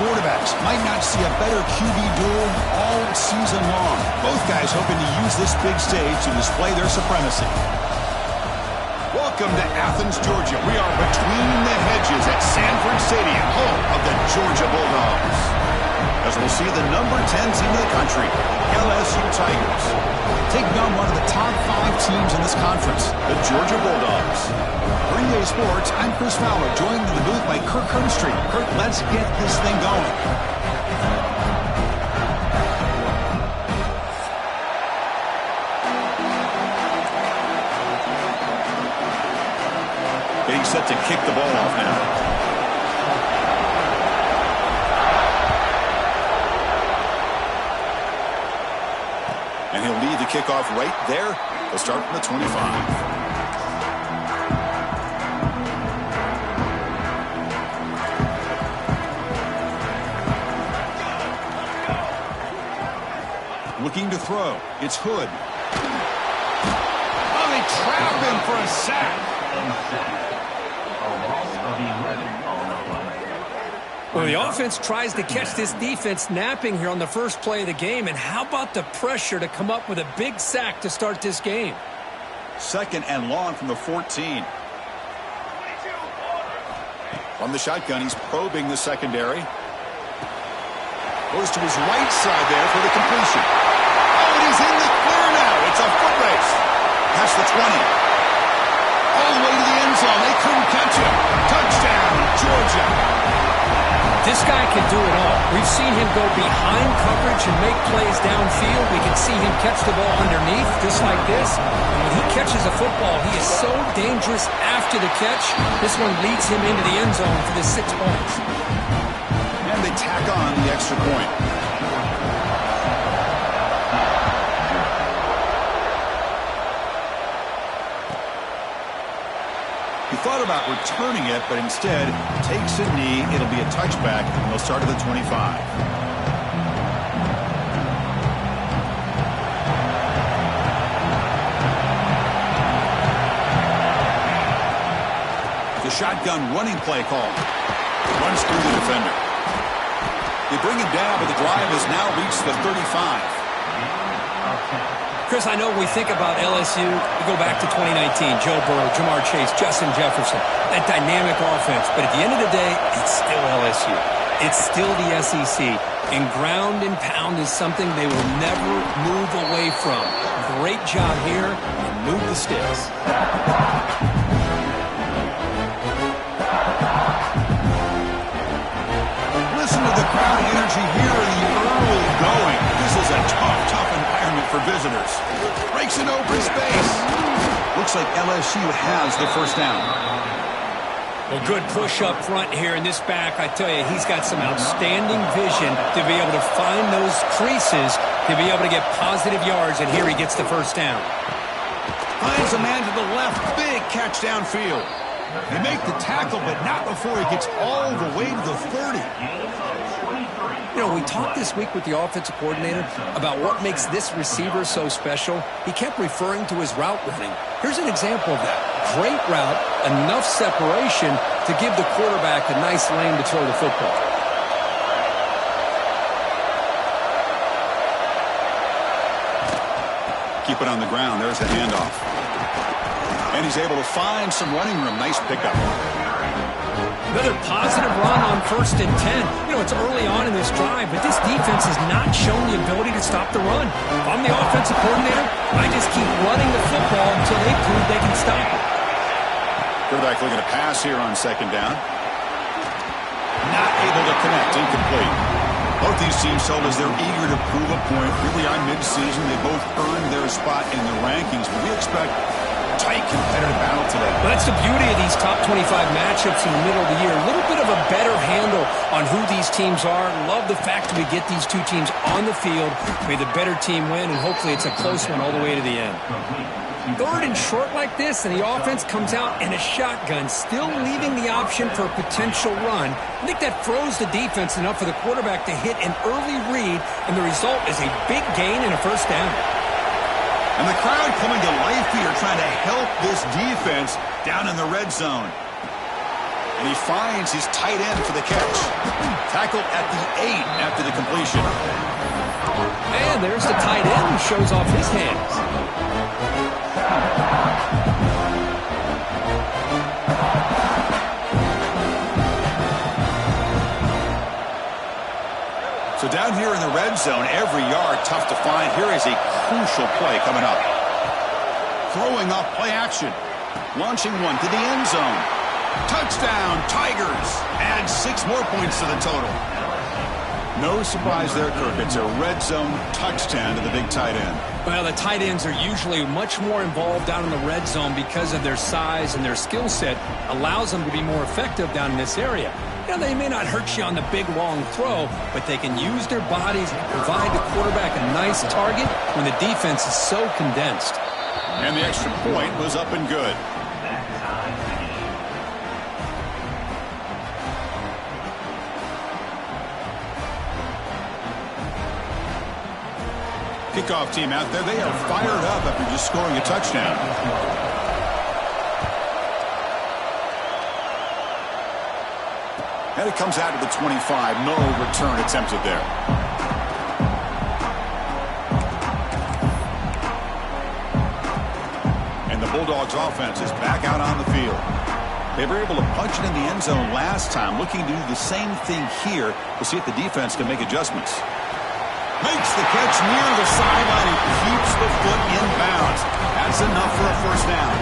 quarterbacks might not see a better QB duel all season long. Both guys hoping to use this big stage to display their supremacy. Welcome to Athens, Georgia. We are between the hedges at Sanford Stadium, home of the Georgia Bulldogs. As we'll see the number 10 team in the country, LSU Tigers, taking on one of the top 5 teams in this conference, the Georgia Bulldogs. Green Day Sports, I'm Chris Fowler, joined in the booth by Kirk Hermstreet. Kirk, let's get this thing going. Getting set to kick the ball off now. And he'll lead the kickoff right there. They'll start from the 25. Looking to throw. It's Hood. Oh, they trap him for a sack. Well, the offense tries to catch this defense napping here on the first play of the game. And how about the pressure to come up with a big sack to start this game? 2nd and long from the 14. From the shotgun, he's probing the secondary. Goes to his right side there for the completion. Oh, and he's in the clear now. It's a foot race. Past the 20. All the way to the end zone. They couldn't catch him. Touchdown, Georgia. This guy can do it all. We've seen him go behind coverage and make plays downfield. We can see him catch the ball underneath, just like this. And when he catches a football, he is so dangerous after the catch. This one leads him into the end zone for the 6 points. And they tack on the extra point. He thought about returning it, but instead takes a knee. It'll be a touchback, and they'll start at the 25. The shotgun running play call. Runs through the defender. They bring him down, but the drive has now reached the 35. Chris, I know we think about LSU. We go back to 2019, Joe Burrow, Jamar Chase, Justin Jefferson, that dynamic offense. But at the end of the day, it's still LSU. It's still the SEC. And ground and pound is something they will never move away from. Great job here, and move the sticks. Listen to the crowd energy here in the early going. This is a tough environment for visitors. Breaks an open space. Looks like LSU has the first down. Well, good push up front here in this back. I tell you, he's got some outstanding vision to be able to find those creases, to be able to get positive yards, and here he gets the first down. Finds a man to the left. Big catch downfield. They make the tackle, but not before he gets all the way to the 30. You know, we talked this week with the offensive coordinator about what makes this receiver so special. He kept referring to his route running. Here's an example of that. Great route, enough separation to give the quarterback a nice lane to throw the football. Keep it on the ground. There's the handoff. And he's able to find some running room. Nice pickup. Another positive run on 1st and 10. You know, it's early on in this drive, but this defense has not shown the ability to stop the run. If I'm the offensive coordinator, I just keep running the football until they prove they can stop it. Quarterback looking to pass here on 2nd down. Not able to connect. Incomplete. Both these teams told us they're eager to prove a point. Really, on midseason, they both earned their spot in the rankings, but we expect tight competitive battle today. Well, that's the beauty of these top 25 matchups in the middle of the year. A little bit of a better handle on who these teams are. Love the fact that we get these two teams on the field. May the better team win, and hopefully it's a close one all the way to the end. 3rd and short like this, and the offense comes out in a shotgun, still leaving the option for a potential run. I think that throws the defense enough for the quarterback to hit an early read, and the result is a big gain and a first down. And the crowd coming to life here, trying to help this defense down in the red zone. And And he finds his tight end for the catch. Tackled at the 8 after the completion. And there's the tight end who shows off his hands. So down here in the red zone, every yard tough to find. Here is a crucial play coming up. Throwing off play action. Launching one to the end zone. Touchdown, Tigers. Add 6 more points to the total. No surprise there, Kirk. It's a red zone touchdown to the big tight end. Well, the tight ends are usually much more involved down in the red zone because of their size and their skill set allows them to be more effective down in this area. You know, they may not hurt you on the big, long throw, but they can use their bodies to provide the quarterback a nice target when the defense is so condensed. And the extra point was up and good. Kickoff team out there. They are fired up after just scoring a touchdown. And it comes out to the 25. No return attempted there. And the Bulldogs offense is back out on the field. They were able to punch it in the end zone last time. Looking to do the same thing here to see if the defense can make adjustments. Makes the catch near the sideline and keeps the foot in bounds. That's enough for a first down.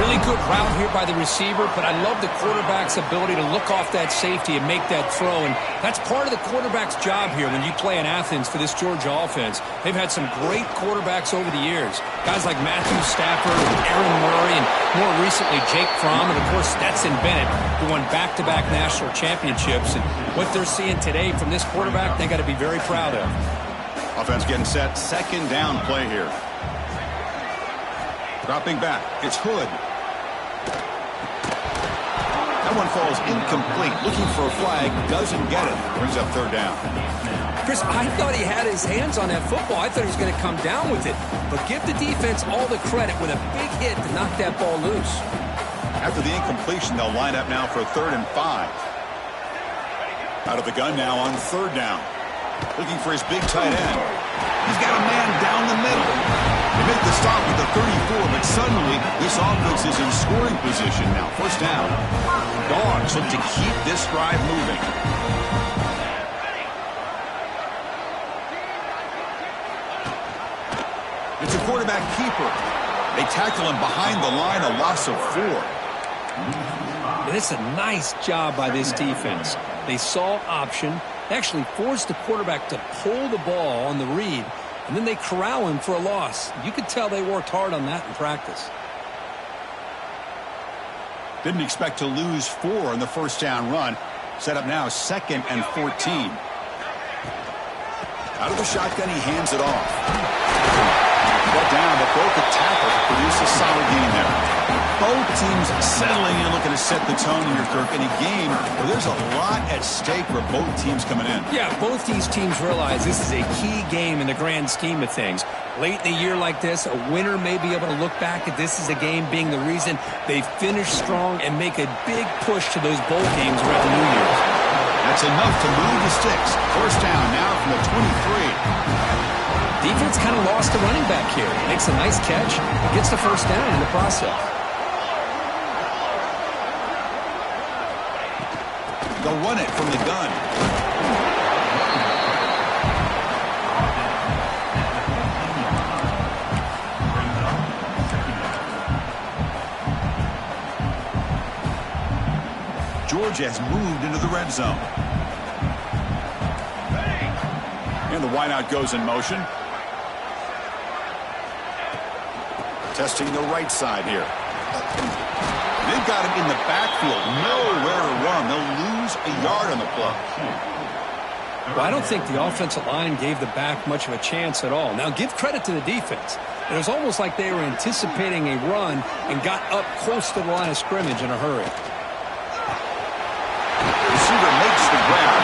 Really good route here by the receiver, but I love the quarterback's ability to look off that safety and make that throw. And that's part of the quarterback's job here when you play in Athens for this Georgia offense. They've had some great quarterbacks over the years. Guys like Matthew Stafford and Aaron Murray and more recently Jake Fromm and, of course, Stetson Bennett, who won back-to-back national championships. And what they're seeing today from this quarterback, they got to be very proud of. Offense getting set. Second down play here. Dropping back. It's Hood. That one falls incomplete. Looking for a flag. Doesn't get it. Brings up third down. Chris, I thought he had his hands on that football. I thought he was going to come down with it. But give the defense all the credit with a big hit to knock that ball loose. After the incompletion, they'll line up now for a 3rd and 5. Out of the gun now on 3rd down. Looking for his big tight end. He's got a man down the middle. They make the stop at the 34, but suddenly this offense is in scoring position now. First down. Dawgs look to keep this drive moving. It's a quarterback keeper. They tackle him behind the line, a loss of 4. And it's a nice job by this defense. They saw option. They actually forced the quarterback to pull the ball on the read, and then they corral him for a loss. You could tell they worked hard on that in practice. Didn't expect to lose 4 in the first down run. Set up now 2nd and 14. Out of the shotgun, he hands it off. Brought down, but broke a tackle to produce a solid gain there. Both teams settling in, looking to set the tone here, Kirk, in a game where there's a lot at stake for both teams coming in. Yeah, both these teams realize this is a key game in the grand scheme of things. Late in the year like this, a winner may be able to look back at this as a game being the reason they finish strong and make a big push to those bowl games around New Year's. That's enough to move the sticks. First down now from the 23. Defense kind of lost the running back here. Makes a nice catch, gets the first down in the process. They'll run it from the gun. Georgia has moved into the red zone. And the wideout goes in motion. Testing the right side here. They've got him in the backfield. Nowhere to run. They'll lose a yard on the play. Well, I don't think the offensive line gave the back much of a chance at all. Now, give credit to the defense. It was almost like they were anticipating a run and got up close to the line of scrimmage in a hurry. Receiver makes the grab.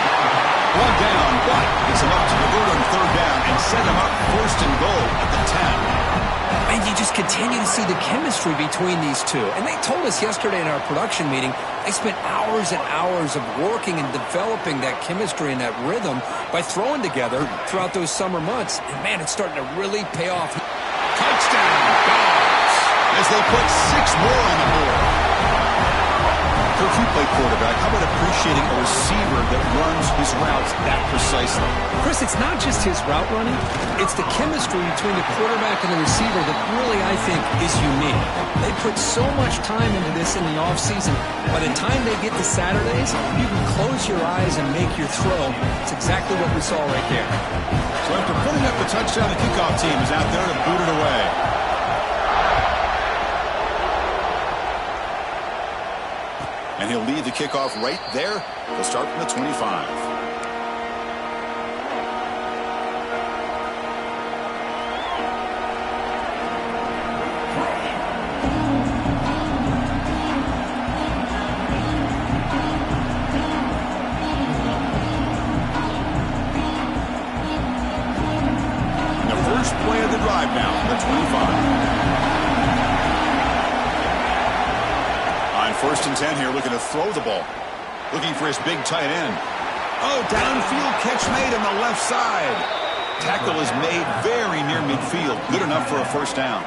Brought down, but it's enough to convert on 3rd down and set him up 1st and goal at the 10. And you just continue to see the chemistry between these two. And they told us yesterday in our production meeting, they spent hours and hours of working and developing that chemistry and that rhythm by throwing together throughout those summer months. And, man, it's starting to really pay off. Touchdown, Dawgs, as they put 6 more on the board. Kirk, you play quarterback. How about appreciating a receiver that runs his routes that precisely? Chris, it's not just his route running. It's the chemistry between the quarterback and the receiver that really, I think, is unique. They put so much time into this in the offseason. By the time they get to Saturdays, you can close your eyes and make your throw. It's exactly what we saw right there. So after putting up the touchdown, the kickoff team is out there to boot it away. And he'll lead the kickoff right there. He'll start from the 25. And the first play of the drive now from the 25. First and 10 here, looking to throw the ball. Looking for his big tight end. Oh, downfield catch made on the left side. Tackle is made very near midfield. Good enough for a first down.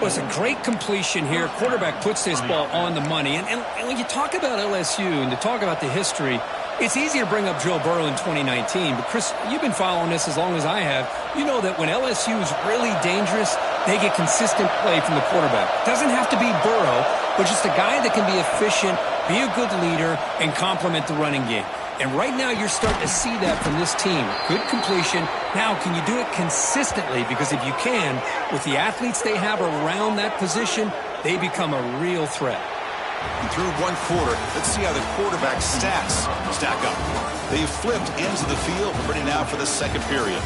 Well, it's a great completion here. Quarterback puts this ball on the money. And when you talk about LSU and to talk about the history, it's easy to bring up Joe Burrow in 2019. But, Chris, you've been following this as long as I have. You know that when LSU is really dangerous, they get consistent play from the quarterback. Doesn't have to be Burrow, but just a guy that can be efficient, be a good leader, and complement the running game. And right now you're starting to see that from this team. Good completion. Now, can you do it consistently? Because if you can, with the athletes they have around that position, they become a real threat. And through one quarter, let's see how the quarterback stats stack up. They've flipped ends of the field, ready now for the second period.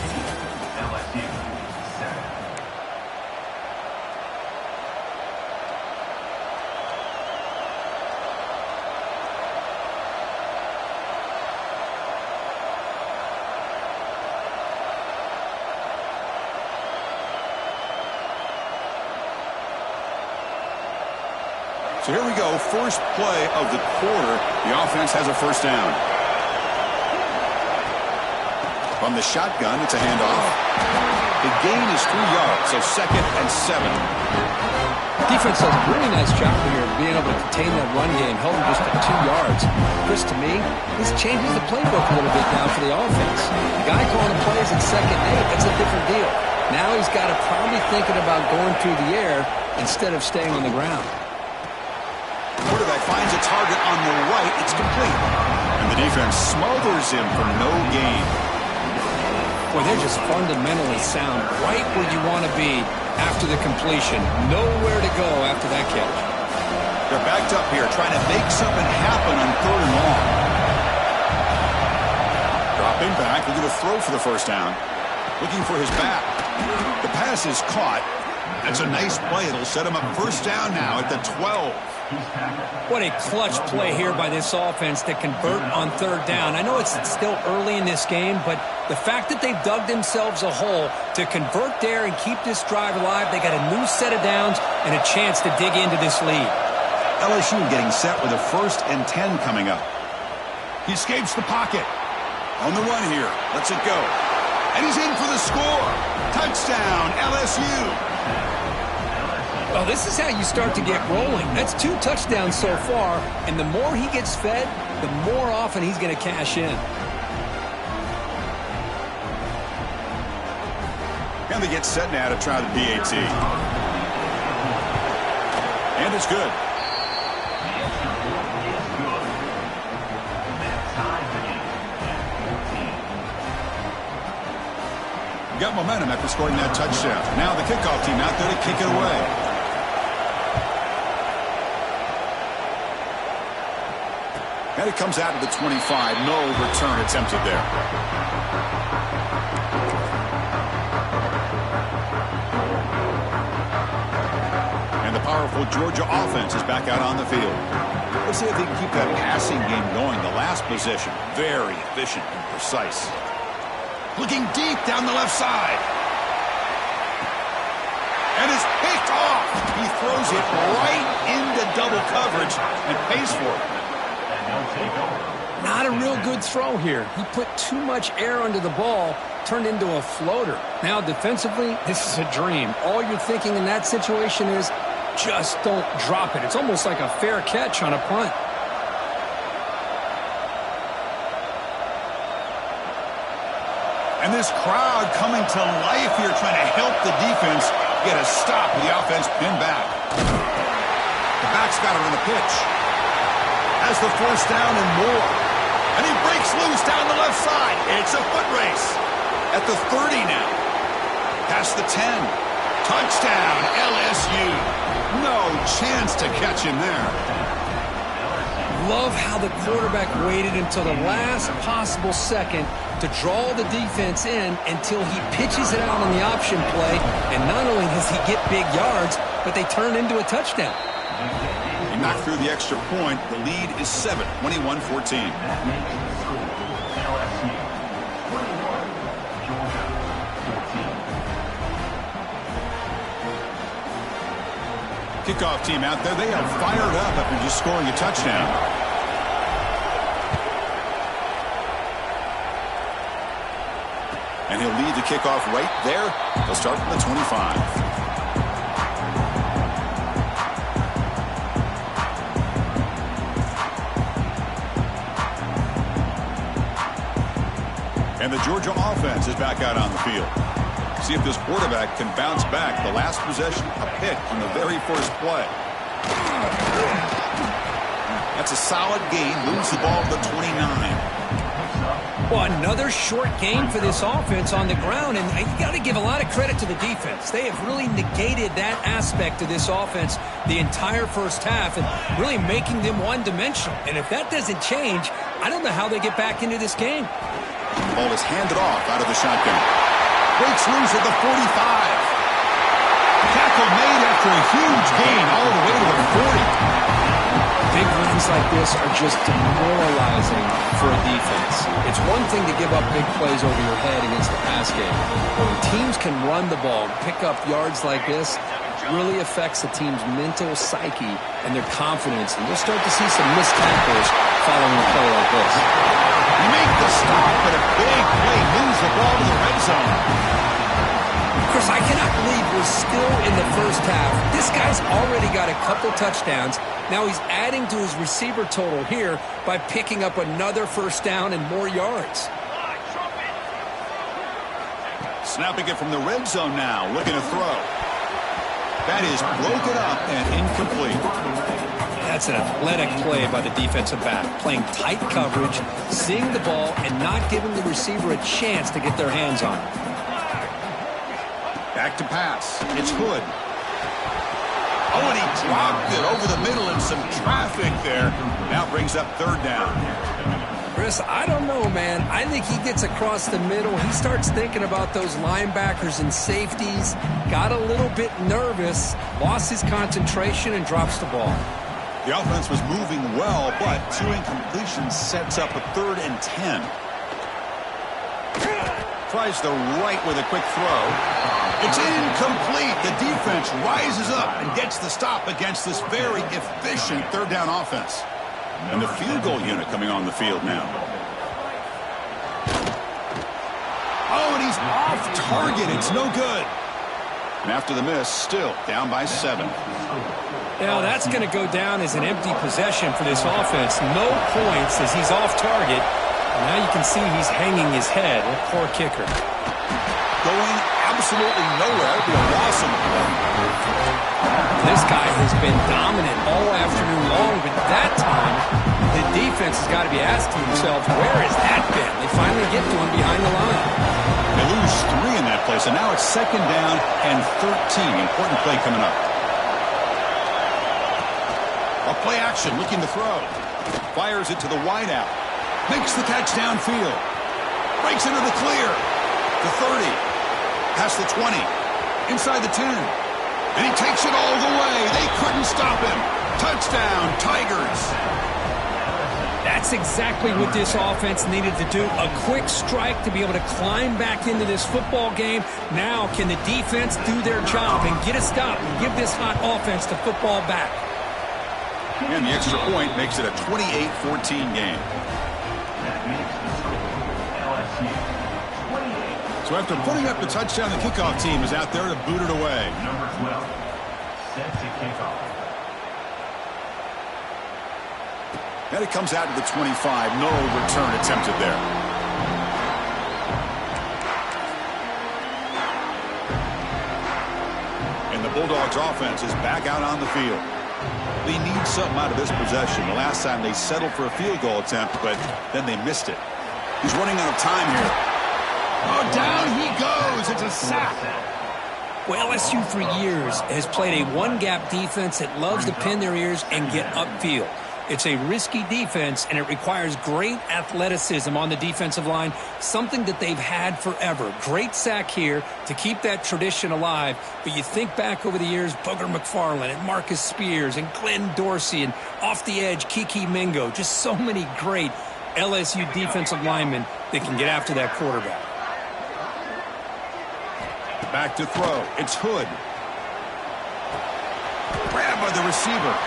So here we go, first play of the quarter. The offense has a first down. From the shotgun, it's a handoff. The gain is 3 yards, so 2nd and 7. Defense does a really nice job here of being able to contain that run game, held him just at 2 yards. Chris, to me, this changes the playbook a little bit now for the offense. The guy calling the plays at 2nd and 8, that's a different deal. Now he's got to probably thinking about going through the air instead of staying on the ground. Quarterback finds a target on the right. It's complete. And the defense smothers him for no gain. Boy, they're just fundamentally sound right where you want to be after the completion. Nowhere to go after that catch. They're backed up here trying to make something happen on 3rd and long. Dropping back, looking to throw for the first down. Looking for his back. The pass is caught. That's a nice play. It'll set him up first down now at the 12. What a clutch play here by this offense to convert on 3rd down. I know it's still early in this game, but the fact that they've dug themselves a hole to convert there and keep this drive alive, they got a new set of downs and a chance to dig into this lead. LSU getting set with a 1st and 10 coming up. He escapes the pocket. On the run here. Lets it go. And he's in for the score. Touchdown, LSU. Well, this is how you start to get rolling. That's 2 touchdowns so far, and the more he gets fed, the more often he's going to cash in. And they get set now to try the PAT. And it's good. Got momentum after scoring that touchdown. Now the kickoff team out there to kick it away. And it comes out to the 25. No return attempted there. And the powerful Georgia offense is back out on the field. Let's see if they can keep that passing game going. The last possession, very efficient and precise. Looking deep down the left side. And is picked off. He throws it right into double coverage and pays for it. Not a real good throw here. He put too much air under the ball, turned into a floater. Now, defensively, this is a dream. All you're thinking in that situation is just don't drop it. It's almost like a fair catch on a punt. And this crowd coming to life here, trying to help the defense get a stop with the offense pinned back. The back's got it on the pitch. Has the first down and more. And he breaks loose down the left side. It's a foot race. At the 30 now. Past the 10. Touchdown, LSU. No chance to catch him there. Love how the quarterback waited until the last possible second to draw the defense in until he pitches it out on the option play. And not only does he get big yards, but they turn into a touchdown. He knocked through the extra point. The lead is 7, 21-14. Kickoff team out there. They are fired up after just scoring a touchdown. And he'll lead the kickoff right there. They'll start from the 25. And the Georgia offense is back out on the field. See if this quarterback can bounce back. The last possession, a pick on the very first play. That's a solid gain. Moves the ball to the 29. Well, another short game for this offense on the ground, and you got to give a lot of credit to the defense. They have really negated that aspect of this offense the entire first half and really making them one-dimensional. And if that doesn't change, I don't know how they get back into this game. The ball is handed off out of the shotgun. Breaks loose at the 45. Tackle made after a huge gain all the way to the 40. Big runs like this are just demoralizing for a defense. It's one thing to give up big plays over your head against the pass game. But when teams can run the ball and pick up yards like this, it really affects the team's mental psyche and their confidence. And you'll start to see some missed tackles following a play like this. Make the stop, but a big play moves the ball to the red zone. Chris, I cannot believe we're still in the first half. This guy's already got a couple touchdowns. Now he's adding to his receiver total here by picking up another first down and more yards. Snapping it from the red zone now, looking to throw. That is broken up and incomplete. That's an athletic play by the defensive back, playing tight coverage, seeing the ball, and not giving the receiver a chance to get their hands on it. Back to pass. It's Hood. Oh, and he dropped it over the middle and some traffic there. Now brings up third down. Chris, I don't know, man. I think he gets across the middle. He starts thinking about those linebackers and safeties. Got a little bit nervous, lost his concentration, and drops the ball. The offense was moving well, but 2 incompletions sets up a 3rd and 10. Tries the right with a quick throw. It's incomplete. The defense rises up and gets the stop against this very efficient 3rd down offense. And the field goal unit coming on the field now. Oh, and he's off target. It's no good. And after the miss, still down by 7. Now, that's going to go down as an empty possession for this offense. No points as he's off target. And now you can see he's hanging his head. A poor kicker. Going absolutely nowhere. It'll be a loss in the play. This guy has been dominant all afternoon long, but that time, the defense has got to be asking themselves, where has that been? They finally get to him behind the line. They lose 3 in that play, so now it's 2nd down and 13. Important play coming up. A play action, looking to throw. Fires it to the wideout. Makes the catch downfield. Breaks into the clear. The 30. Past the 20. Inside the 10. And he takes it all the way. They couldn't stop him. Touchdown, Tigers. That That's exactly what this offense needed to do. A quick strike to be able to climb back into this football game. Now can the defense do their job and get a stop and give this hot offense the football back? And the extra point makes it a 28-14 game. So after putting up the touchdown, the kickoff team is out there to boot it away. Number 12, set to kick off. And it comes out to the 25. No return attempted there. And the Bulldogs offense is back out on the field. They need something out of this possession. The last time they settled for a field goal attempt, but then they missed it. He's running out of time here. Oh, down he goes. It's a sack. Well, LSU for years has played a one-gap defense that loves to pin their ears and get upfield. It's a risky defense, and it requires great athleticism on the defensive line, something that they've had forever. Great sack here to keep that tradition alive. But you think back over the years, Booger McFarland and Marcus Spears and Glenn Dorsey and off the edge, Kiki Mingo. Just so many great LSU defensive linemen that can get after that quarterback. Back to throw. It's Hood. Grabbed by the receiver.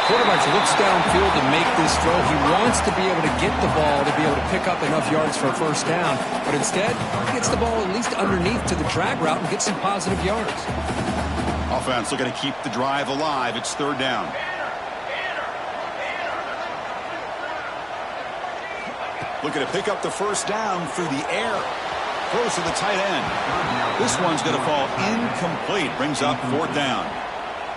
Quarterback looks downfield to make this throw. He wants to be able to get the ball to be able to pick up enough yards for a first down. But instead, he gets the ball at least underneath to the drag route and gets some positive yards. Offense looking to keep the drive alive. It's third down. Looking to pick up the first down through the air. Close to the tight end. This one's going to fall incomplete. Brings up fourth down.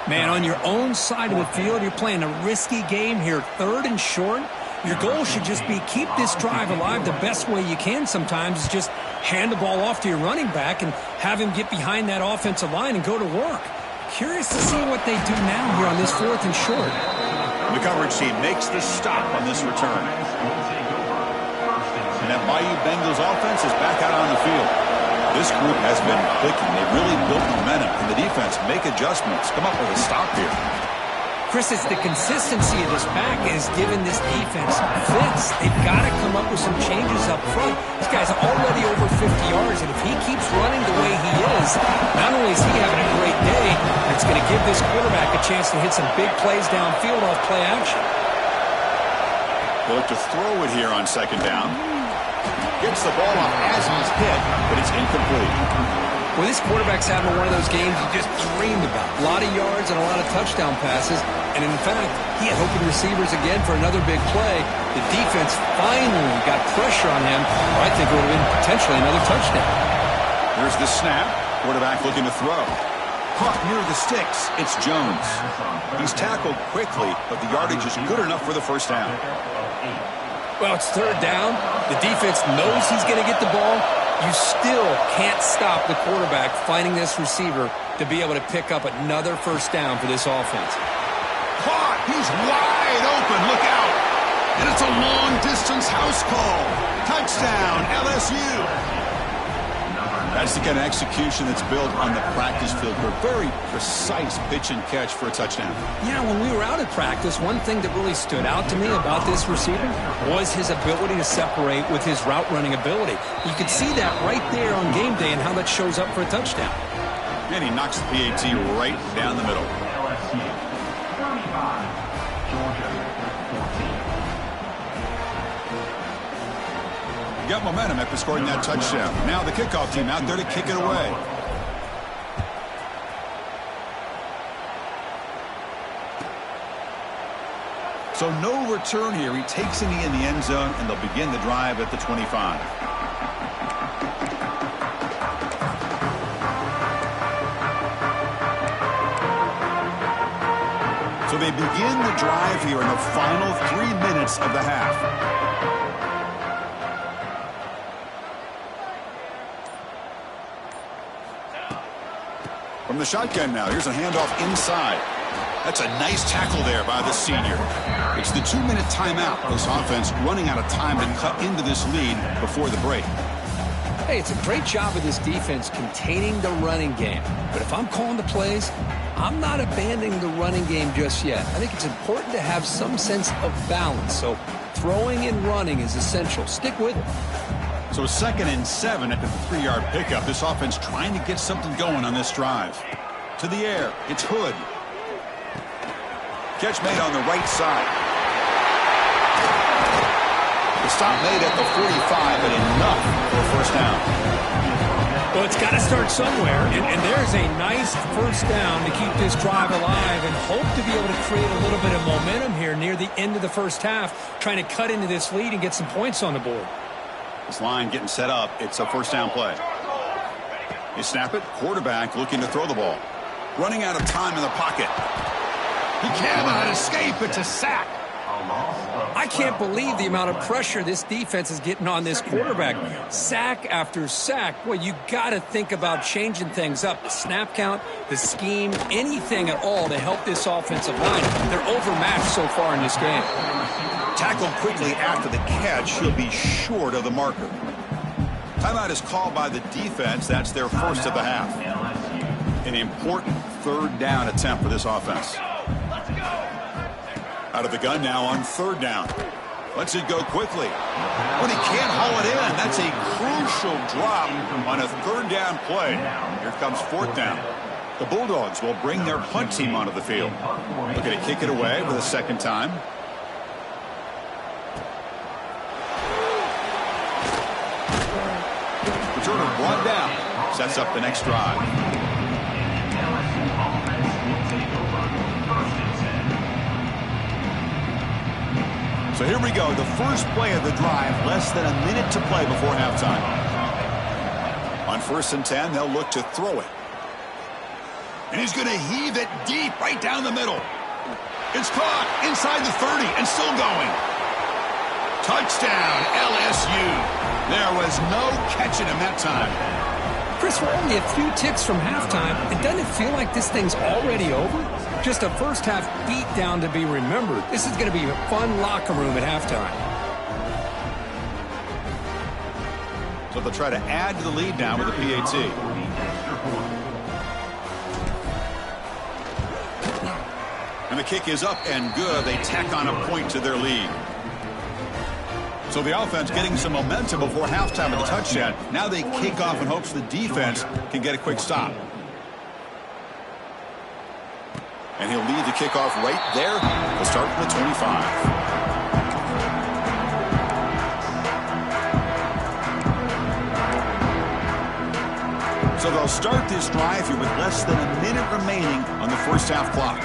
Man, on your own side of the field, you're playing a risky game here, third and short. Your goal should just be keep this drive alive the best way you can sometimes is just hand the ball off to your running back and have him get behind that offensive line and go to work. Curious to see what they do now here on this fourth and short. The coverage team makes the stop on this return. And that Bayou Bengals offense is back out on the field. This group has been clicking. They really built momentum. And the defense make adjustments. Come up with a stop here. Chris, it's the consistency of this back is giving this defense fits. They've got to come up with some changes up front. This guy's already over 50 yards, and if he keeps running the way he is, not only is he having a great day, it's going to give this quarterback a chance to hit some big plays downfield off play action. They'll look to throw it here on second down. Gets the ball off as he's hit, but it's incomplete. Well, this quarterback's having one of those games you just dreamed about. A lot of yards and a lot of touchdown passes. And in fact, he had open receivers again for another big play. The defense finally got pressure on him. I think it would have been potentially another touchdown. Here's the snap. Quarterback looking to throw. Caught near the sticks. It's Jones. He's tackled quickly, but the yardage is good enough for the first down. Well, it's third down. The defense knows he's going to get the ball. You still can't stop the quarterback finding this receiver to be able to pick up another first down for this offense. Caught. He's wide open. Look out. And it's a long-distance house call. Touchdown, LSU. That's the kind of execution that's built on the practice field. A very precise pitch and catch for a touchdown. Yeah, when we were out at practice, one thing that really stood out to me about this receiver was his ability to separate with his route running ability. You could see that right there on game day and how that shows up for a touchdown. And he knocks the PAT right down the middle. LSU 35, Georgia 14. Got momentum after scoring that touchdown. Now the kickoff team out there to kick it away. So no return here. He takes it in the end zone, and they'll begin the drive at the 25. So they begin the drive here in the final 3 minutes of the half. From the shotgun now, here's a handoff inside. That's a nice tackle there by the senior. It's the 2-minute timeout. This offense running out of time to cut into this lead before the break. Hey, it's a great job of this defense containing the running game. But if I'm calling the plays, I'm not abandoning the running game just yet. I think it's important to have some sense of balance. So throwing and running is essential. Stick with it. So 2nd and 7 at the 3-yard pickup. This offense trying to get something going on this drive. To the air. It's Hood. Catch made on the right side. The stop made at the 45, but enough for a first down. Well, it's got to start somewhere, and there's a nice first down to keep this drive alive and hope to be able to create a little bit of momentum here near the end of the first half, trying to cut into this lead and get some points on the board. This line getting set up. It's a first down play. You snap it. Quarterback looking to throw the ball. Running out of time in the pocket. He cannot escape. It's a sack. I can't believe the amount of pressure this defense is getting on this quarterback. Sack after sack. Well, you got to think about changing things up. The snap count, the scheme, anything at all to help this offensive line. They're overmatched so far in this game. Tackled quickly after the catch. He'll be short of the marker. Timeout is called by the defense. That's their first of the half. An important 3rd down attempt for this offense. Out of the gun now on 3rd down. Lets it go quickly. But he can't haul it in. That's a crucial drop on a 3rd down play. Here comes 4th down. The Bulldogs will bring their punt team onto the field. Looking to kick it away for the 2nd time. Returner brought down. Sets up the next drive. So here we go, the first play of the drive, less than a minute to play before halftime. On 1st and 10, they'll look to throw it. And he's going to heave it deep right down the middle. It's caught inside the 30 and still going. Touchdown, LSU. There was no catching him that time. Chris, we're only a few ticks from halftime, and doesn't it feel like this thing's already over? Just a first-half beatdown to be remembered. This is going to be a fun locker room at halftime. So they'll try to add to the lead now with a PAT. And the kick is up and good. They tack on a point to their lead. So the offense getting some momentum before halftime with the touchdown. Now they kick off in hopes the defense can get a quick stop. And he'll lead the kickoff right there. They'll start from the 25. So they'll start this drive here with less than a minute remaining on the first half clock.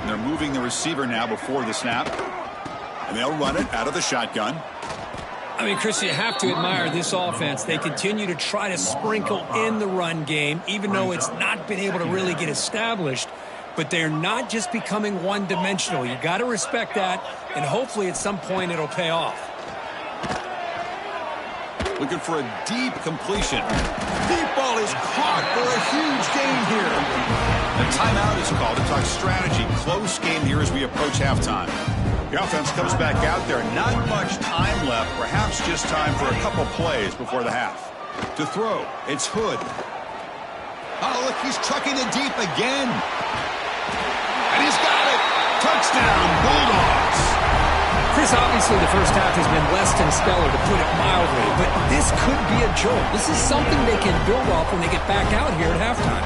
And they're moving the receiver now before the snap. And they'll run it out of the shotgun. I mean, Chris, you have to admire this offense. They continue to try to sprinkle in the run game, even though it's not been able to really get established. But they're not just becoming one-dimensional. You got to respect that, and hopefully at some point it'll pay off. Looking for a deep completion. Deep ball is caught for a huge gain here. The timeout is called to talk strategy. Close game here as we approach halftime. The offense comes back out there. Not much time left. Perhaps just time for a couple plays before the half. To throw, it's Hood. Oh, look, he's trucking it deep again. And he's got it. Touchdown, Bulldogs. Chris, obviously the first half has been less than stellar, to put it mildly, but this could be a jolt. This is something they can build off when they get back out here at halftime.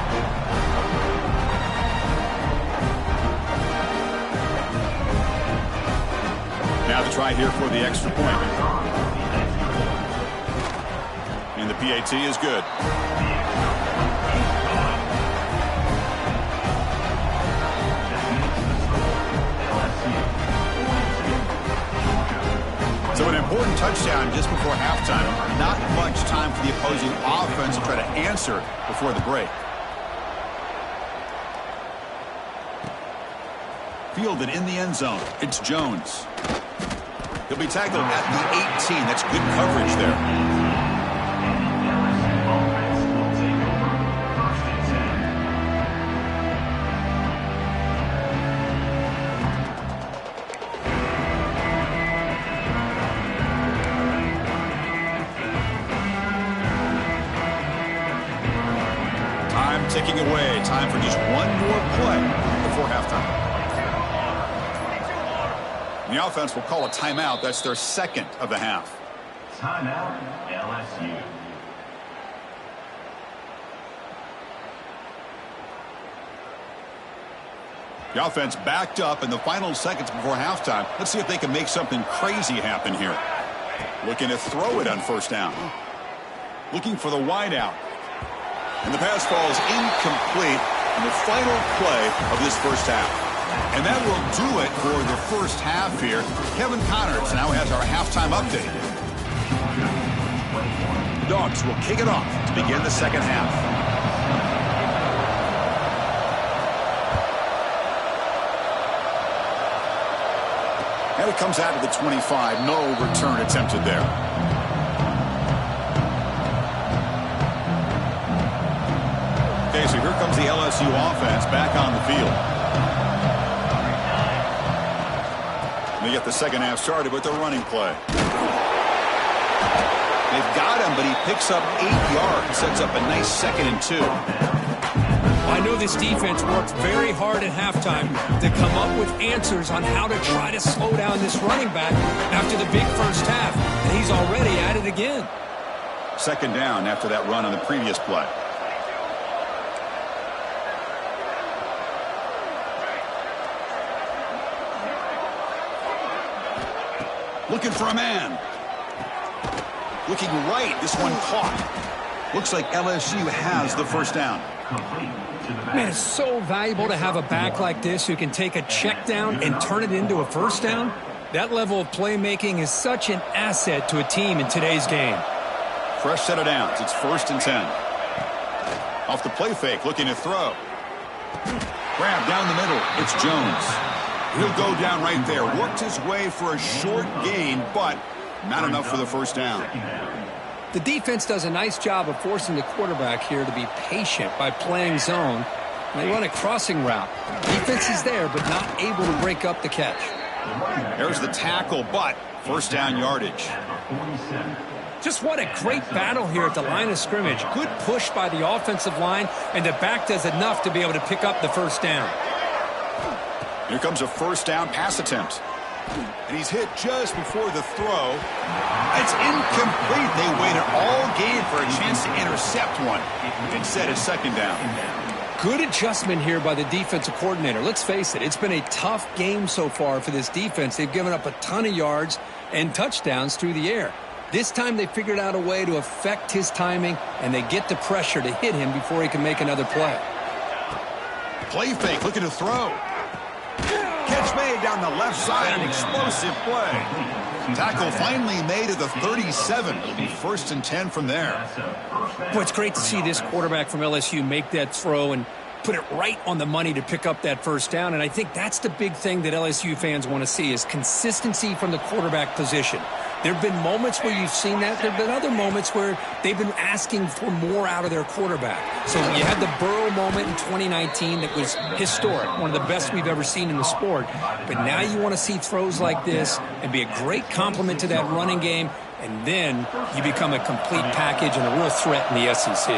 Now to try here for the extra point. And the PAT is good. So an important touchdown just before halftime. Not much time for the opposing offense to try to answer before the break. Fielded in the end zone. It's Jones. He'll be tackled at the 18. That's good coverage there. ticking away. Time for just one more play before halftime. The offense will call a timeout. That's their second of the half. Timeout, LSU. The offense backed up in the final seconds before halftime. Let's see if they can make something crazy happen here. Looking to throw it on first down. Looking for the wide out. And the pass falls incomplete in the final play of this first half. And that will do it for the first half here. Kevin Connors now has our halftime update. The Dogs will kick it off to begin the second half. And it comes out of the 25. No return attempted there. Okay, so here comes the LSU offense back on the field. They get the second half started with the running play. They've got him, but he picks up 8 yards. Sets up a nice 2nd and 2. I know this defense worked very hard at halftime to come up with answers on how to try to slow down this running back after the big first half, and he's already at it again. Second down after that run on the previous play. Looking for a man. Looking right. This one caught. Looks like LSU has the first down. Man, it's so valuable to have a back like this who can take a check down and turn it into a first down. That level of playmaking is such an asset to a team in today's game. Fresh set of downs. It's 1st and 10. Off the play fake, looking to throw. Grab down the middle. It's Jones. He'll go down right there. Worked his way for a short gain, but not enough for the first down. The defense does a nice job of forcing the quarterback here to be patient by playing zone. They run a crossing route. Defense is there, but not able to break up the catch. There's the tackle, but first down yardage. Just what a great battle here at the line of scrimmage. Good push by the offensive line, and the back does enough to be able to pick up the first down. Here comes a first down pass attempt. And he's hit just before the throw. It's incomplete. They waited all game for a chance to intercept one. Instead, it's second down. Good adjustment here by the defensive coordinator. Let's face it, it's been a tough game so far for this defense. They've given up a ton of yards and touchdowns through the air. This time they figured out a way to affect his timing, and they get the pressure to hit him before he can make another play. Play fake, looking to throw. Catch made down the left side, an explosive play. Tackle finally made at the 37. It'll be 1st and 10 from there. Boy, it's great to see this quarterback from LSU make that throw and put it right on the money to pick up that first down. And I think that's the big thing that LSU fans want to see is consistency from the quarterback position. There have been moments where you've seen that. There have been other moments where they've been asking for more out of their quarterback. So you had the Burrow moment in 2019 that was historic, one of the best we've ever seen in the sport. But now you want to see throws like this and be a great complement to that running game, and then you become a complete package and a real threat in the SEC.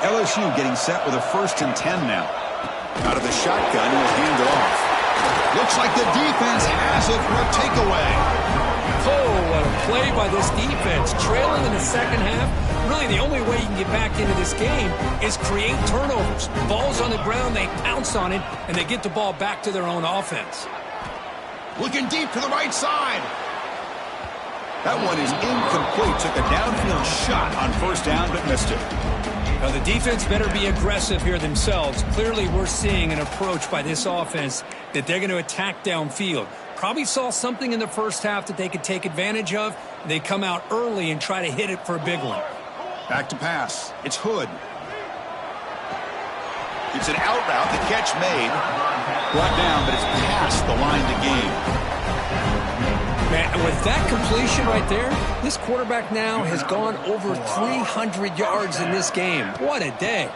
LSU getting set with a 1st and 10 now. Out of the shotgun, he'll hand it off. Looks like the defense has it for a takeaway. Oh, what a play by this defense. Trailing in the second half, really the only way you can get back into this game is create turnovers. Ball's on the ground, they pounce on it, and they get the ball back to their own offense. Looking deep to the right side. That one is incomplete. Took a downfield shot on first down, but missed it. Now, the defense better be aggressive here themselves. Clearly, we're seeing an approach by this offense that they're going to attack downfield. Probably saw something in the first half that they could take advantage of. They come out early and try to hit it for a big one. Back to pass. It's Hood. It's an out route. The catch made. Brought down, but it's past the line to gain. Man, with that completion right there, this quarterback now has gone over 300 yards in this game. What a day.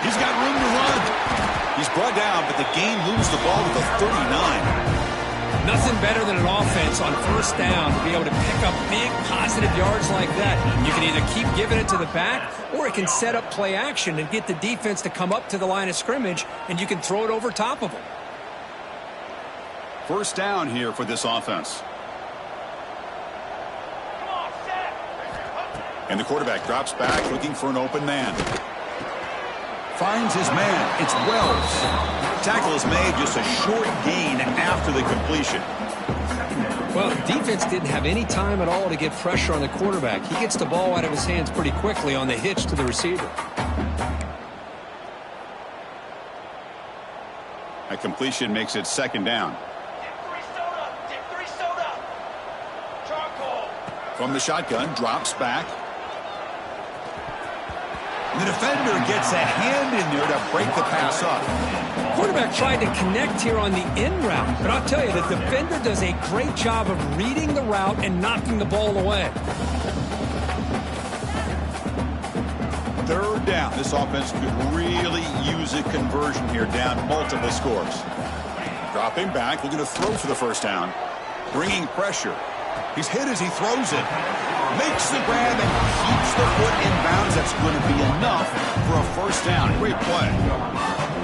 He's got room to run. He's brought down, but the game moves the ball to the 39. Nothing better than an offense on first down to be able to pick up big positive yards like that. You can either keep giving it to the back, or it can set up play action and get the defense to come up to the line of scrimmage, and you can throw it over top of them. First down here for this offense. And the quarterback drops back looking for an open man. Finds his man. It's Wells. Tackle is made, just a short gain after the completion. Well, defense didn't have any time at all to get pressure on the quarterback. He gets the ball out of his hands pretty quickly on the hitch to the receiver. A completion makes it second down. From the shotgun, drops back. The defender gets a hand in there to break the pass up. Quarterback tried to connect here on the in route, but I'll tell you, the defender does a great job of reading the route and knocking the ball away. Third down. This offense could really use a conversion here, down multiple scores. Dropping back, looking to throw for the first down. Bringing pressure. He's hit as he throws it. Makes the grab and keeps the foot in bounds. That's going to be enough for a first down. Great play.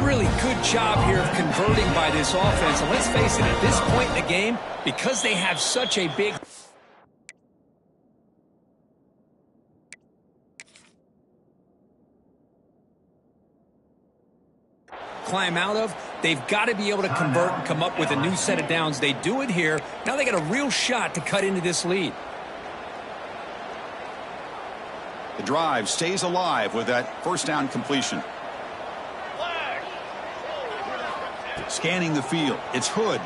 Really good job here of converting by this offense. And let's face it, at this point in the game, because they have such a big climb out of, they've got to be able to convert and come up with a new set of downs. They do it here. Now they got a real shot to cut into this lead. The drive stays alive with that first down completion. Scanning the field. It's Hood.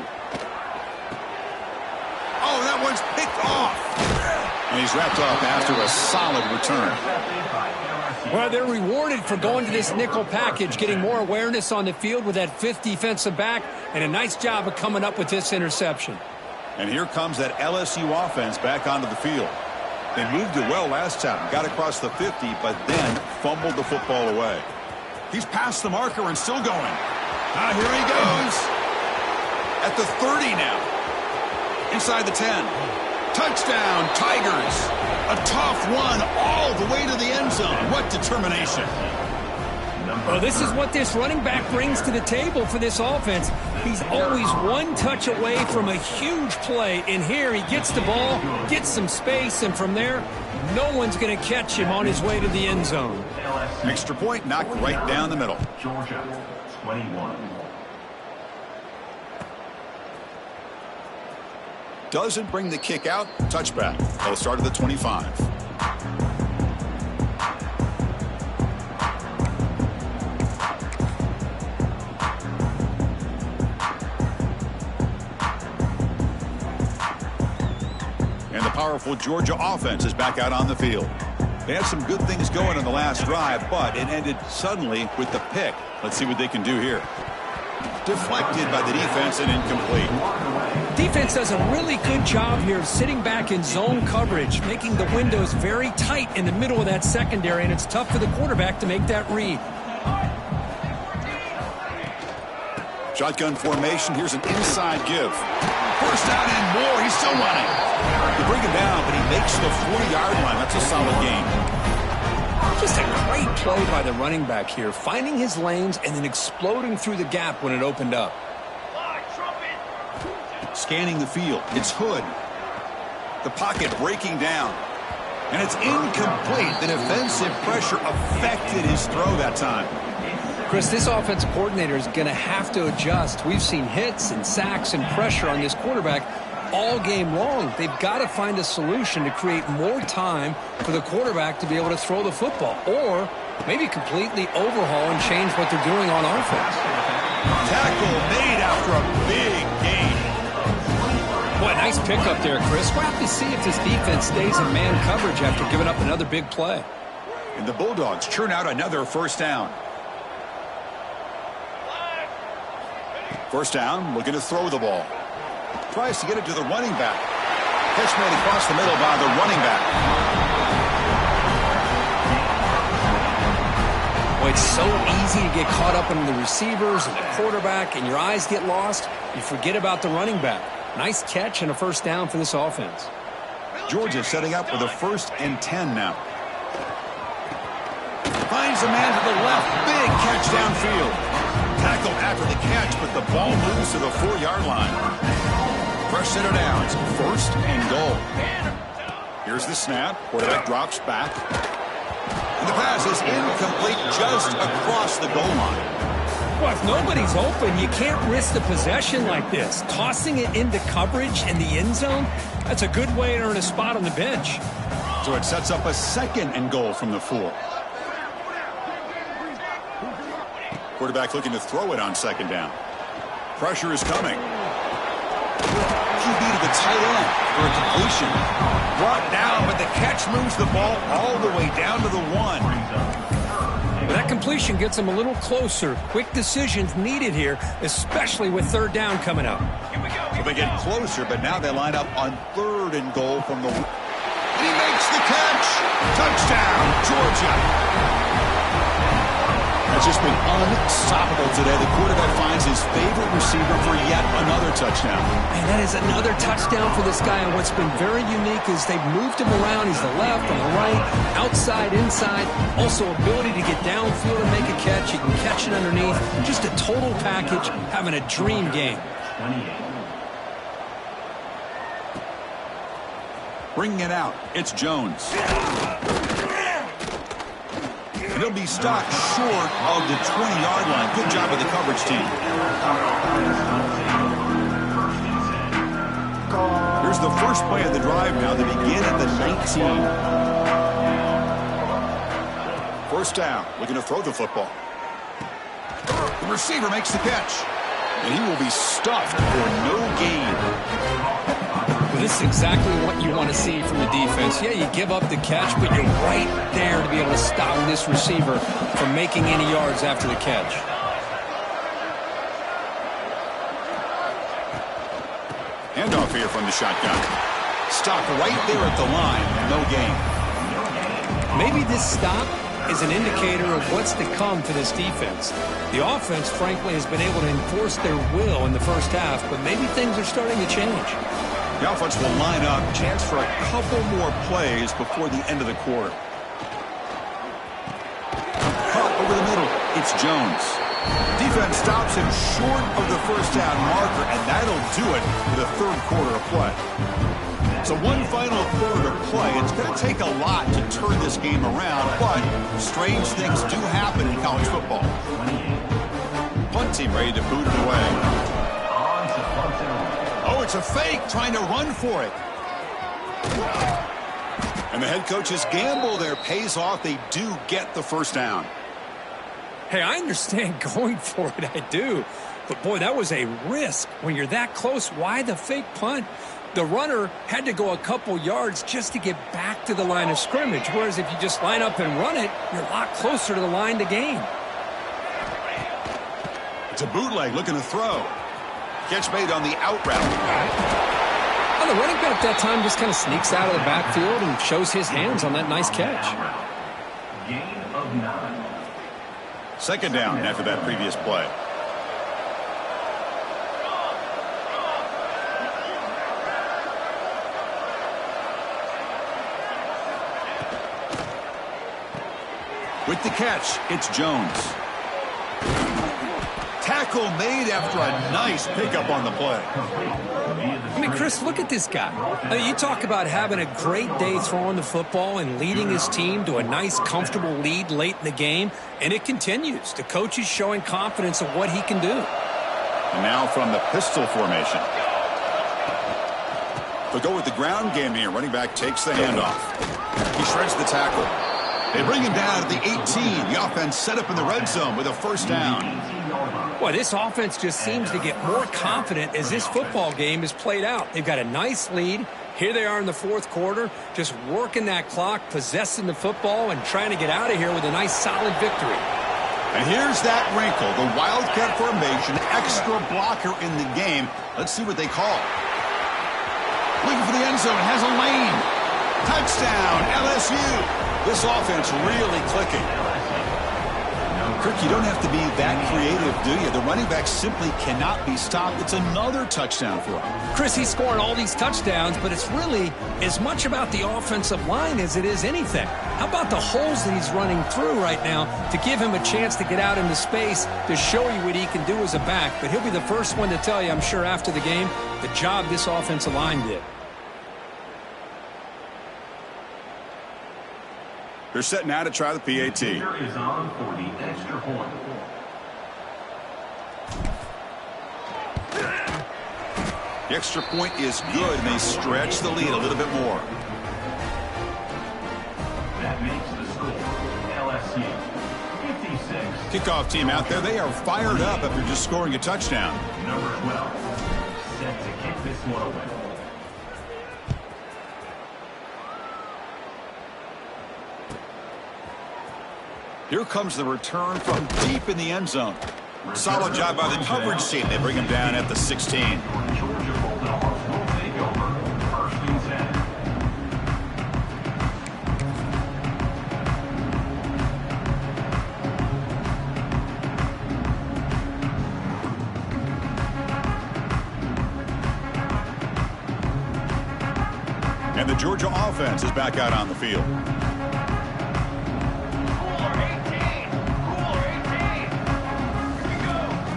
Oh, that one's picked off. And he's wrapped up after a solid return. Well, they're rewarded for going to this nickel package, getting more awareness on the field with that fifth defensive back, and a nice job of coming up with this interception. And here comes that LSU offense back onto the field. They moved it well last time, got across the 50, but then fumbled the football away. He's past the marker and still going. Here he goes. At the 30 now. Inside the 10. Touchdown, Tigers. A tough one all the way to the end zone. What determination. Well, this is what this running back brings to the table for this offense. He's always one touch away from a huge play. And here he gets the ball, gets some space, and from there, no one's going to catch him on his way to the end zone. Extra point knocked right down the middle. Georgia, 21. Doesn't bring the kick out. Touchback. They'll start at the 25. And the powerful Georgia offense is back out on the field. They had some good things going in the last drive, but it ended suddenly with the pick. Let's see what they can do here. Deflected by the defense and incomplete. Defense does a really good job here of sitting back in zone coverage, making the windows very tight in the middle of that secondary, and it's tough for the quarterback to make that read. Shotgun formation. Here's an inside give. First down and more. He's still running. They bring him down, but he makes the 40-yard line. That's a solid gain. Just a great play by the running back here, finding his lanes and then exploding through the gap when it opened up. Scanning the field. It's Hood. The pocket breaking down. And it's incomplete. The defensive pressure affected his throw that time. Chris, this offensive coordinator is going to have to adjust. We've seen hits and sacks and pressure on this quarterback all game long. They've got to find a solution to create more time for the quarterback to be able to throw the football, or maybe completely overhaul and change what they're doing on offense. Tackle made after a big gain. Boy, nice pickup there, Chris. We'll have to see if this defense stays in man coverage after giving up another big play. And the Bulldogs churn out another first down. First down, looking to throw the ball. Tries to get it to the running back. Catch made across the middle by the running back. Boy, it's so easy to get caught up in the receivers and the quarterback, and your eyes get lost. You forget about the running back. Nice catch and a first down for this offense. Georgia setting up with a 1st and 10 now. Finds a man to the left. Big catch downfield. Tackle after the catch, but the ball moves to the 4-yard line. Fresh set of downs. 1st and goal. Here's the snap. Quarterback drops back. And the pass is incomplete just across the goal line. Well, if nobody's open, you can't risk the possession like this. Tossing it into coverage in the end zone, that's a good way to earn a spot on the bench. So it sets up a 2nd and goal from the 4. Quarterback looking to throw it on 2nd down. Pressure is coming. QB to the tight end for a completion. Brought down, but the catch moves the ball all the way down to the 1. That completion gets them a little closer. Quick decisions needed here, especially with 3rd down coming up. Well, they get closer, but now they line up on 3rd and goal from the... And he makes the catch! Touchdown, Georgia! It's just been unstoppable today. The quarterback finds his favorite receiver for yet another touchdown. And that is another touchdown for this guy. And what's been very unique is they've moved him around. He's the left, on the right, outside, inside. Also ability to get downfield and make a catch. He can catch it underneath. Just a total package, having a dream game. 28. Bringing it out, it's Jones. He'll be stopped short of the 20-yard line. Good job of the coverage team. Here's the first play of the drive now. They begin at the 19. First down, looking to throw the football. The receiver makes the catch. And he will be stuffed for no gain. Well, this is exactly what you want to see from the defense. Yeah, you give up the catch, but you're right there to be able to stop this receiver from making any yards after the catch. Handoff here from the shotgun. Stopped right there at the line. No gain. Maybe this stop is an indicator of what's to come for this defense. The offense, frankly, has been able to enforce their will in the first half, but maybe things are starting to change. The offense will line up. Chance for a couple more plays before the end of the quarter. Caught over the middle. It's Jones. Defense stops him short of the first down marker, and that'll do it for the 3rd quarter of play. So one final quarter to play. It's going to take a lot to turn this game around, but strange things do happen in college football. Punt team ready to boot it away. Oh, it's a fake, trying to run for it. And the head coach's gamble there pays off. They do get the first down. Hey, I understand going for it, I do. But, boy, that was a risk. When you're that close, why the fake punt? The runner had to go a couple yards just to get back to the line of scrimmage, whereas if you just line up and run it, you're a lot closer to the line to gain. It's a bootleg looking to throw. Catch made on the out route. Well, the running back that time just kind of sneaks out of the backfield and shows his hands on that nice catch. Gain of 9. 2nd down after that previous play. With the catch, it's Jones. Tackle made after a nice pickup on the play. I mean, Chris, look at this guy. I mean, you talk about having a great day throwing the football and leading his team to a nice, comfortable lead late in the game, and it continues. The coach is showing confidence of what he can do. And now from the pistol formation. They'll go with the ground game here. Running back takes the handoff. He shreds the tackle. They bring him down at the 18. The offense set up in the red zone with a first down. Boy, this offense just seems to get more confident as this football game is played out. They've got a nice lead. Here they are in the 4th quarter, just working that clock, possessing the football, and trying to get out of here with a nice, solid victory. And here's that wrinkle, the Wildcat formation, extra blocker in the game. Let's see what they call. Looking for the end zone, has a lane. Touchdown, LSU. This offense really clicking. Kirk, you don't have to be that creative, do you? The running back simply cannot be stopped. It's another touchdown for him. Chris, he's scoring all these touchdowns, but it's really as much about the offensive line as it is anything. How about the holes that he's running through right now to give him a chance to get out into space to show you what he can do as a back? But he'll be the first one to tell you, I'm sure, after the game, the job this offensive line did. They're set now to try the PAT. Here is on for the extra point. The extra point is good, and they stretch the lead a little bit more. That makes the score LSU 56. Kickoff team out there, they are fired up after just scoring a touchdown. Number 12, set to kick this one away. Here comes the return from deep in the end zone. Solid job by the coverage team. They bring him down at the 16. Georgia Bulldogs will take over 1st and 10. And the Georgia offense is back out on the field.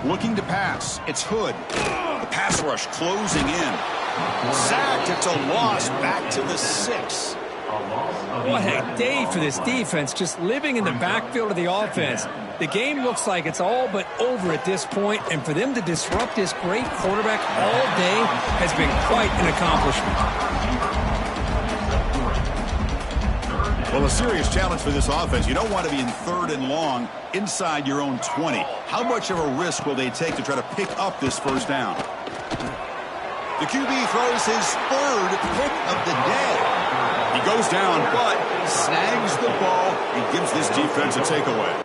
Looking to pass. It's Hood. The pass rush closing in. Sacked. It's a loss. Back to the 6. What a day for this defense, just living in the backfield of the offense. The game looks like it's all but over at this point, and for them to disrupt this great quarterback all day has been quite an accomplishment. Well, a serious challenge for this offense. You don't want to be in 3rd and long inside your own 20. How much of a risk will they take to try to pick up this first down? The QB throws his 3rd pick of the day. He goes down, but snags the ball and gives this defense a takeaway.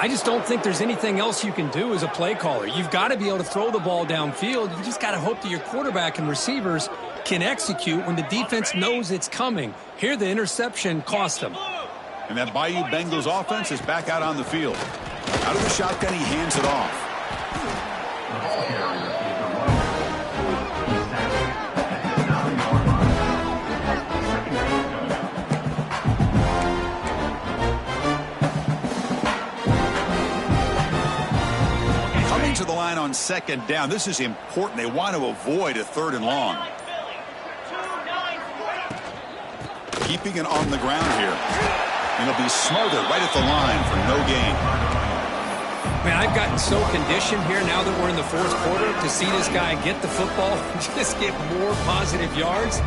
I just don't think there's anything else you can do as a play caller. You've got to be able to throw the ball downfield. You just got to hope that your quarterback and receivers can execute when the defense knows it's coming. Here, the interception cost them. And that Bayou Bengals offense is back out on the field. Out of the shotgun, he hands it off. The ball carrier is the running back. He's tackled at the 9-yard line. Second down coming up. Coming to the line on 2nd down. This is important. They want to avoid a 3rd and long. Keeping it on the ground here. And it'll be smothered right at the line for no gain. Man, I've gotten so conditioned here now that we're in the 4th quarter to see this guy get the football and just get more positive yards.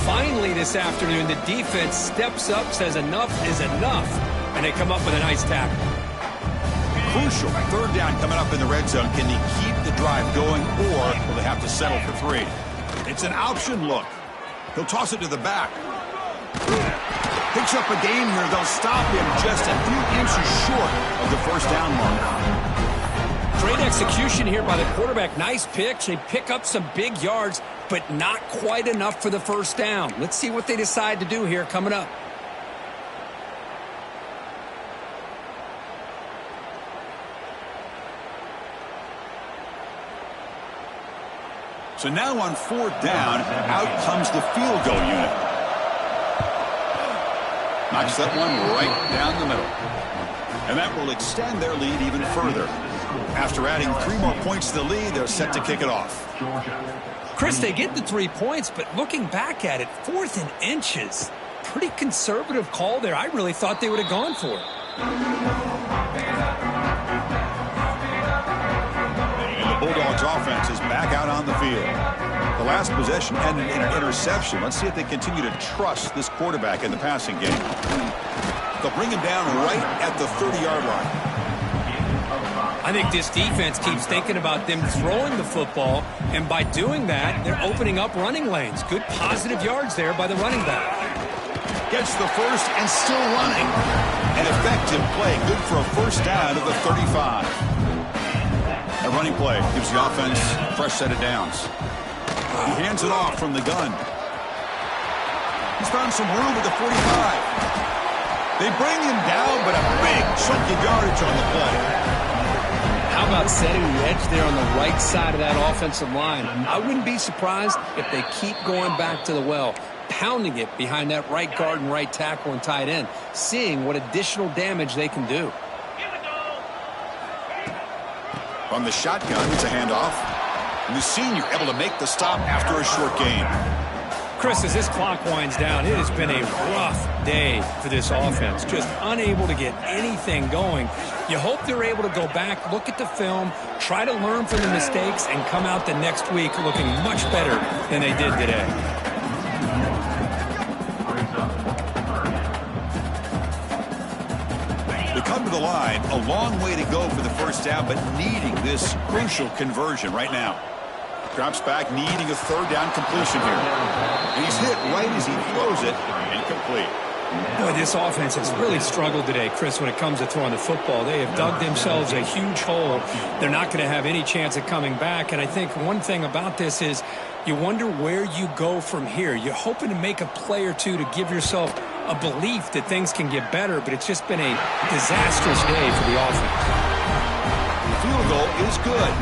Finally this afternoon, the defense steps up, says enough is enough, and they come up with a nice tackle. Crucial. 3rd down coming up in the red zone. Can they keep the drive going, or will they have to settle for 3? It's an option look. He'll toss it to the back. Picks up a gain here. They'll stop him just a few inches short of the 1st down mark. Great execution here by the quarterback. Nice pitch. They pick up some big yards, but not quite enough for the 1st down. Let's see what they decide to do here coming up. So now on 4th down, out comes the field goal unit. Knocks that one right down the middle. And that will extend their lead even further. After adding 3 more points to the lead, they're set to kick it off. Chris, they get the 3 points, but looking back at it, 4th and inches. Pretty conservative call there. I really thought they would have gone for it. And the Bulldogs offense is back out on the field. The last possession ended in an interception. Let's see if they continue to trust this quarterback in the passing game. They'll bring him down right at the 30-yard line. I think this defense keeps thinking about them throwing the football, and by doing that, they're opening up running lanes. Good positive yards there by the running back. Gets the first and still running. An effective play, good for a first down to the 35. A running play gives the offense a fresh set of downs. He hands it off from the gun. He's found some room at the 45. They bring him down, but a big chunk of yardage on the play. How about setting the edge there on the right side of that offensive line? I wouldn't be surprised if they keep going back to the well, pounding it behind that right guard and right tackle and tight end, seeing what additional damage they can do. From the shotgun, it's a handoff. And the senior able to make the stop after a short gain. Chris, as this clock winds down, it has been a rough day for this offense. Just unable to get anything going. You hope they're able to go back, look at the film, try to learn from the mistakes, and come out the next week looking much better than they did today. They come to the line, a long way to go for the first down, but needing this crucial conversion right now. Drops back, needing a 3rd down completion here. And he's hit right as he throws it, incomplete. Boy, this offense has really struggled today, Chris, when it comes to throwing the football. They have dug themselves a huge hole. They're not going to have any chance of coming back. And I think one thing about this is you wonder where you go from here. You're hoping to make a play or two to give yourself a belief that things can get better, but it's just been a disastrous day for the offense. The field goal is good.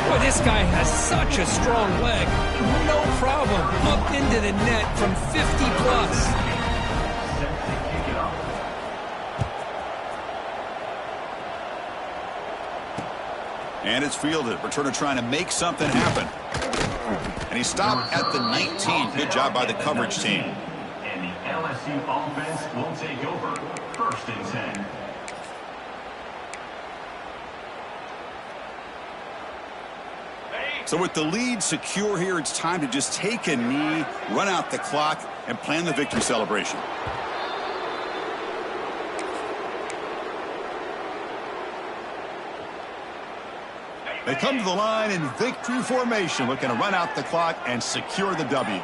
Boy, this guy has such a strong leg. No problem. Up into the net from 50 plus. And it's fielded. Returner trying to make something happen. And he stopped at the 19. Good job by the coverage team. And the LSU offense will take over. 1st and 10. So with the lead secure here, it's time to just take a knee, run out the clock, and plan the victory celebration. They come to the line in victory formation, looking to run out the clock and secure the W.